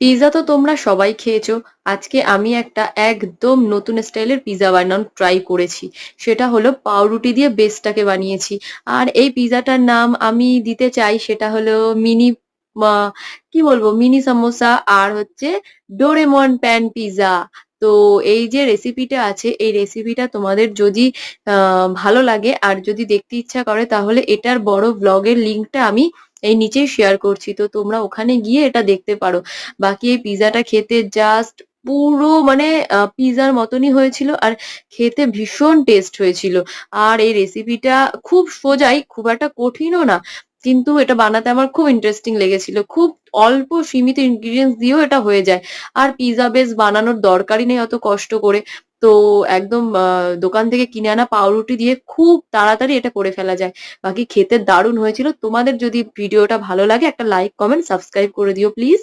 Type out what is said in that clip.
Pizza তো তোমরা সবাই খেয়েছো। আজকে আমি একটা একদম নতুন স্টাইলের পিৎজা বানানো ট্রাই করেছি। সেটা হলো পাউরুটি দিয়ে বেসটাকে বানিয়েছি। আর এই পিৎজাটার নাম আমি দিতে চাই সেটা হলো মিনি কি বলবো, মিনি সামোসা আর হচ্ছে ডোরেমন প্যান পিৎজা। তো এই যে রেসিপিটা আছে এই রেসিপিটা তোমাদের যদি ভালো লাগে আর যদি দেখতে ইচ্ছা করে তাহলে এটার বড় ব্লগের লিঙ্কটা আমি এই নিচেই শেয়ার করছি, তো তোমরা ওখানে গিয়ে এটা দেখতে পারো। বাকি এই পিৎজাটা খেতে জাস্ট পুরো মানে পিৎজার মতনই হয়েছিল আর খেতে ভীষণ টেস্ট হয়েছিল। আর এই রেসিপিটা খুব সোজাই, খুব একটা কঠিনও না, কিন্তু এটা বানাতে আমার খুব ইন্টারেস্টিং লেগেছিল। খুব অল্প সীমিত ইনগ্রিডিয়েন্টস দিয়েও এটা হয়ে যায়। আর পিৎজা বেস বানানোর দরকারই নেই অত কষ্ট করে। তো একদম দোকান থেকে কিনে আনা পাউরুটি দিয়ে খুব তাড়াতাড়ি এটা করে ফেলা যায়। বাকি খেতে দারুণ হয়েছিল। তোমাদের যদি ভিডিওটা ভালো লাগে একটা লাইক কমেন্ট সাবস্ক্রাইব করে দিও প্লিজ।